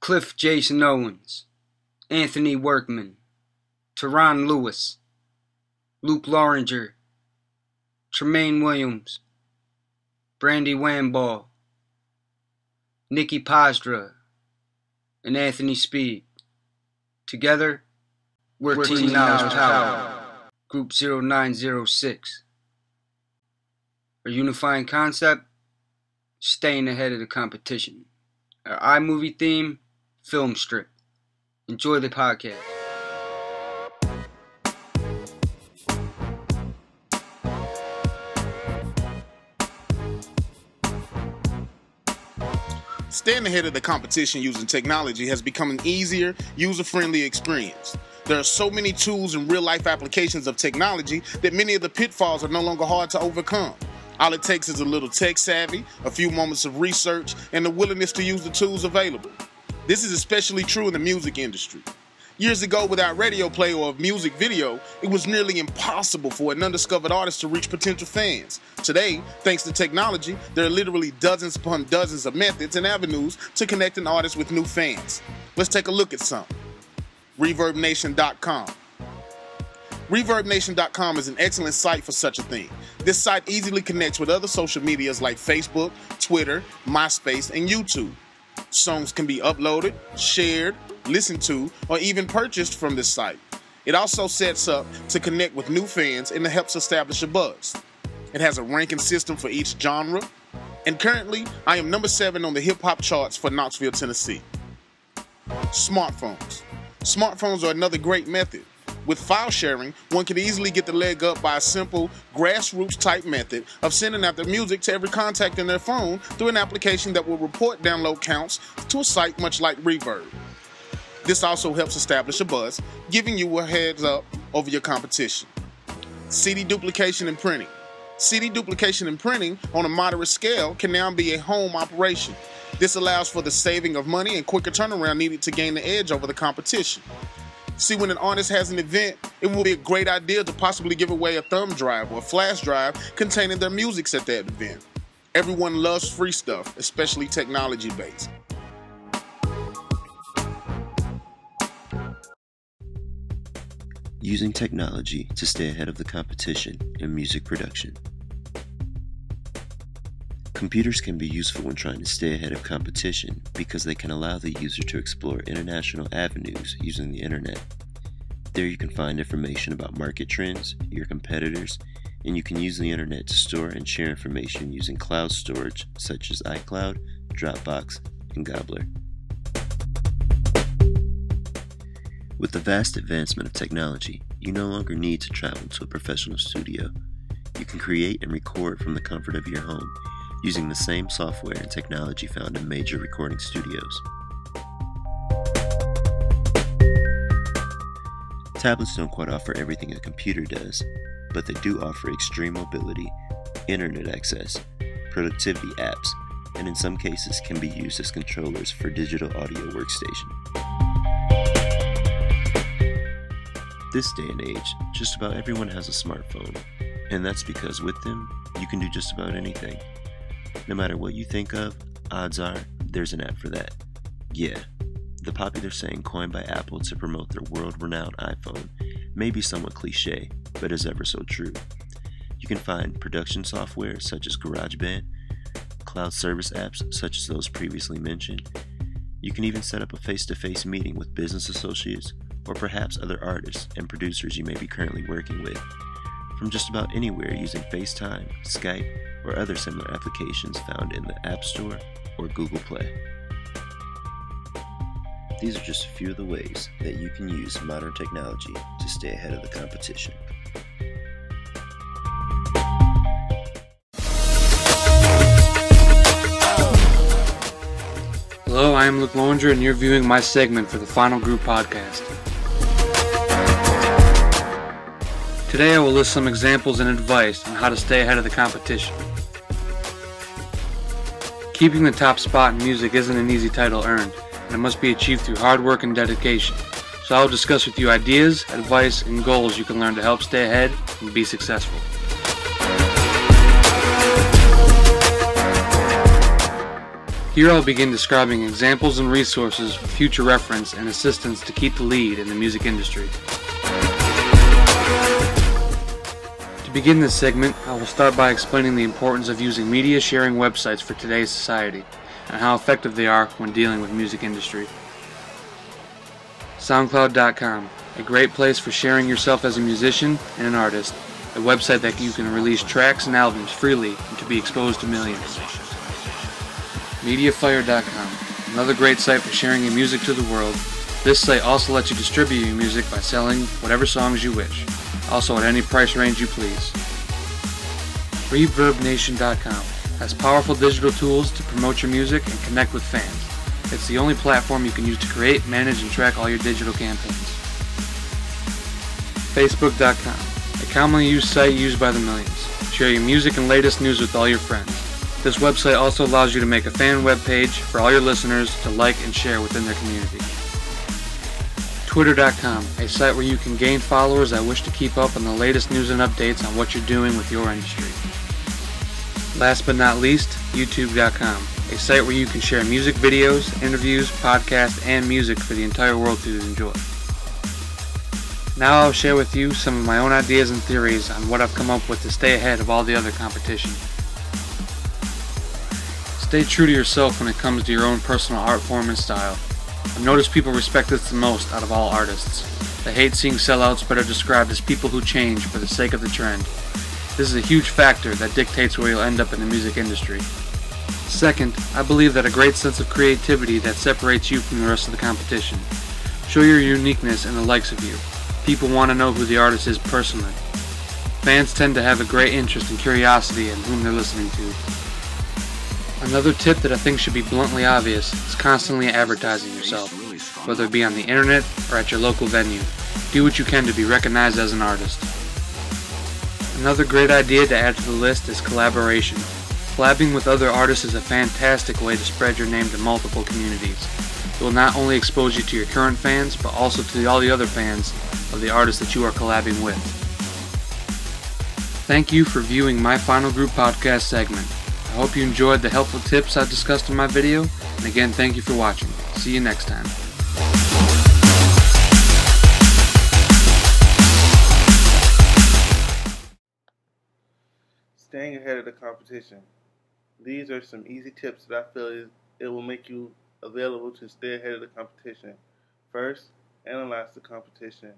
Cliff Jason Owens, Anthony Workman, Teron Lewis, Luke Loringer, Tremaine Williams, Brandy Wamball, Nikki Pasdra, and Anthony Speed. Together, we're Team Knowledge Power, Group 0906. Our unifying concept, staying ahead of the competition. Our iMovie theme, film strip. Enjoy the podcast. Staying ahead of the competition using technology has become an easier, user-friendly experience. There are so many tools and real-life applications of technology that many of the pitfalls are no longer hard to overcome. All it takes is a little tech savvy, a few moments of research, and the willingness to use the tools available. This is especially true in the music industry. Years ago, without radio play or a music video, it was nearly impossible for an undiscovered artist to reach potential fans. Today, thanks to technology, there are literally dozens upon dozens of methods and avenues to connect an artist with new fans. Let's take a look at some. ReverbNation.com. ReverbNation.com is an excellent site for such a thing. This site easily connects with other social medias like Facebook, Twitter, MySpace, and YouTube. Songs can be uploaded, shared, listened to, or even purchased from this site. It also sets up to connect with new fans and it helps establish a buzz. It has a ranking system for each genre, and currently I am number 7 on the hip-hop charts for Knoxville, Tennessee. Smartphones. Smartphones are another great method. With file sharing, one can easily get the leg up by a simple, grassroots-type method of sending out their music to every contact in their phone through an application that will report download counts to a site much like Reverb. This also helps establish a buzz, giving you a heads up over your competition. CD duplication and printing. CD duplication and printing on a moderate scale can now be a home operation. This allows for the saving of money and quicker turnaround needed to gain the edge over the competition. See, when an artist has an event, it will be a great idea to possibly give away a thumb drive or a flash drive containing their music at that event. Everyone loves free stuff, especially technology-based. Using technology to stay ahead of the competition in music production. Computers can be useful when trying to stay ahead of competition because they can allow the user to explore international avenues using the internet. There you can find information about market trends, your competitors, and you can use the internet to store and share information using cloud storage such as iCloud, Dropbox, and Gobbler. With the vast advancement of technology, you no longer need to travel to a professional studio. You can create and record from the comfort of your home using the same software and technology found in major recording studios. Tablets don't quite offer everything a computer does, but they do offer extreme mobility, internet access, productivity apps, and in some cases can be used as controllers for digital audio workstation. This day and age, just about everyone has a smartphone, and that's because with them, you can do just about anything. No matter what you think of, odds are there's an app for that. Yeah, the popular saying coined by Apple to promote their world-renowned iPhone may be somewhat cliche, but is ever so true. You can find production software such as GarageBand, cloud service apps such as those previously mentioned. You can even set up a face-to-face meeting with business associates or perhaps other artists and producers you may be currently working with from just about anywhere using FaceTime, Skype, or other similar applications found in the App Store or Google Play. These are just a few of the ways that you can use modern technology to stay ahead of the competition. Hello, I am Luke Loringer and you're viewing my segment for the Final Group podcast. Today I will list some examples and advice on how to stay ahead of the competition. Keeping the top spot in music isn't an easy title earned, and it must be achieved through hard work and dedication. So I will discuss with you ideas, advice, and goals you can learn to help stay ahead and be successful. Here I'll begin describing examples and resources for future reference and assistance to keep the lead in the music industry. To begin this segment, I will start by explaining the importance of using media sharing websites for today's society and how effective they are when dealing with music industry. SoundCloud.com, a great place for sharing yourself as a musician and an artist, a website that you can release tracks and albums freely and to be exposed to millions. MediaFire.com, another great site for sharing your music to the world. This site also lets you distribute your music by selling whatever songs you wish, also at any price range you please. ReverbNation.com has powerful digital tools to promote your music and connect with fans. It's the only platform you can use to create, manage, and track all your digital campaigns. Facebook.com, a commonly used site used by the millions. Share your music and latest news with all your friends. This website also allows you to make a fan web page for all your listeners to like and share within their community. Twitter.com, a site where you can gain followers that wish to keep up on the latest news and updates on what you're doing with your industry. Last but not least, YouTube.com, a site where you can share music videos, interviews, podcasts, and music for the entire world to enjoy. Now I'll share with you some of my own ideas and theories on what I've come up with to stay ahead of all the other competition. Stay true to yourself when it comes to your own personal art form and style. I've noticed people respect this the most out of all artists. They hate seeing sellouts but are described as people who change for the sake of the trend. This is a huge factor that dictates where you'll end up in the music industry. Second, I believe that a great sense of creativity that separates you from the rest of the competition. Show your uniqueness and the likes of you. People want to know who the artist is personally. Fans tend to have a great interest and curiosity in whom they're listening to. Another tip that I think should be bluntly obvious is constantly advertising yourself, whether it be on the internet or at your local venue. Do what you can to be recognized as an artist. Another great idea to add to the list is collaboration. Collabing with other artists is a fantastic way to spread your name to multiple communities. It will not only expose you to your current fans, but also to all the other fans of the artists that you are collabing with. Thank you for viewing my Final Group podcast segment. I hope you enjoyed the helpful tips I discussed in my video, and again, thank you for watching. See you next time. Staying ahead of the competition. These are some easy tips that I feel it will make you available to stay ahead of the competition. First, analyze the competition.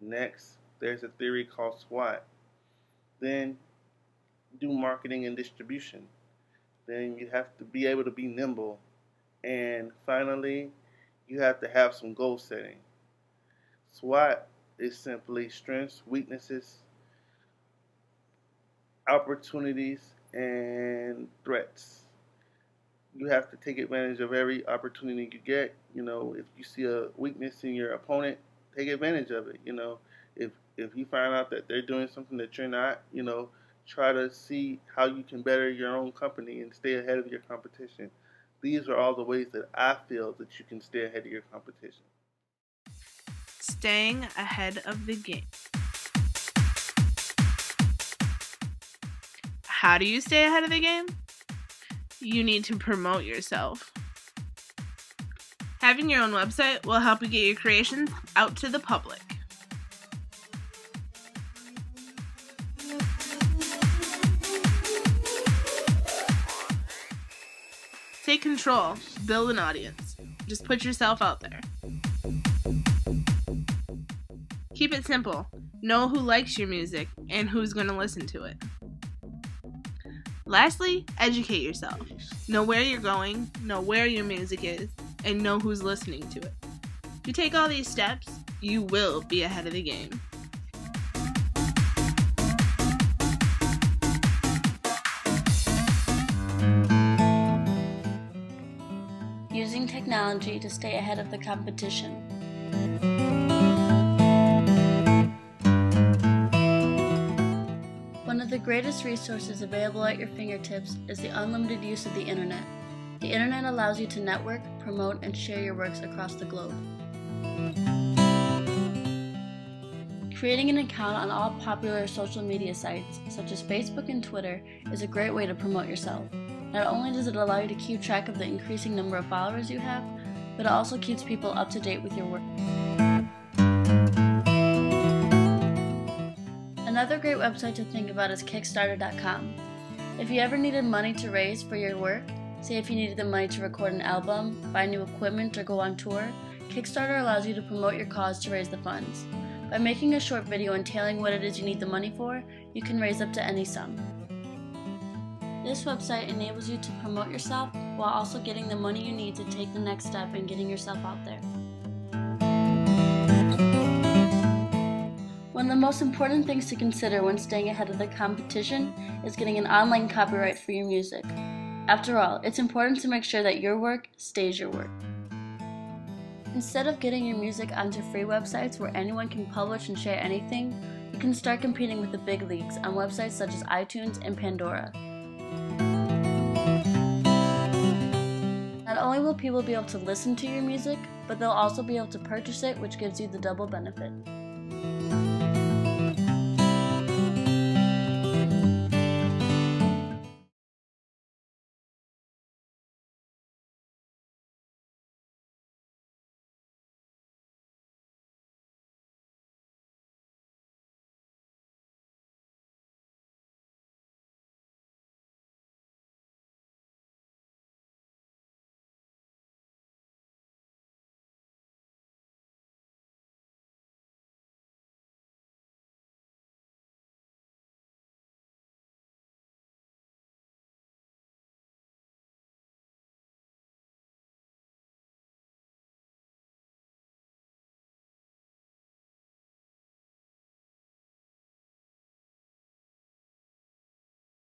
Next, there's a theory called SWOT. Then, do marketing and distribution. Then you have to be able to be nimble. And finally, you have to have some goal setting. SWOT is simply strengths, weaknesses, opportunities, and threats. You have to take advantage of every opportunity you get. You know, if you see a weakness in your opponent, take advantage of it. You know, if you find out that they're doing something that you're not, you know, try to see how you can better your own company and stay ahead of your competition. These are all the ways that I feel that you can stay ahead of your competition. Staying ahead of the game. How do you stay ahead of the game? You need to promote yourself. Having your own website will help you get your creations out to the public. Take control. Build an audience. Just put yourself out there. Keep it simple. Know who likes your music and who's going to listen to it. Lastly, educate yourself. Know where you're going, know where your music is, and know who's listening to it. If you take all these steps, you will be ahead of the game. Using technology to stay ahead of the competition. One of the greatest resources available at your fingertips is the unlimited use of the internet. The internet allows you to network, promote, and share your works across the globe. Creating an account on all popular social media sites, such as Facebook and Twitter, is a great way to promote yourself. Not only does it allow you to keep track of the increasing number of followers you have, but it also keeps people up to date with your work. Another great website to think about is Kickstarter.com. If you ever needed money to raise for your work, say if you needed the money to record an album, buy new equipment, or go on tour, Kickstarter allows you to promote your cause to raise the funds. By making a short video entailing what it is you need the money for, you can raise up to any sum. This website enables you to promote yourself while also getting the money you need to take the next step in getting yourself out there. One of the most important things to consider when staying ahead of the competition is getting an online copyright for your music. After all, it's important to make sure that your work stays your work. Instead of getting your music onto free websites where anyone can publish and share anything, you can start competing with the big leagues on websites such as iTunes and Pandora. Not only will people be able to listen to your music, but they'll also be able to purchase it, which gives you the double benefit.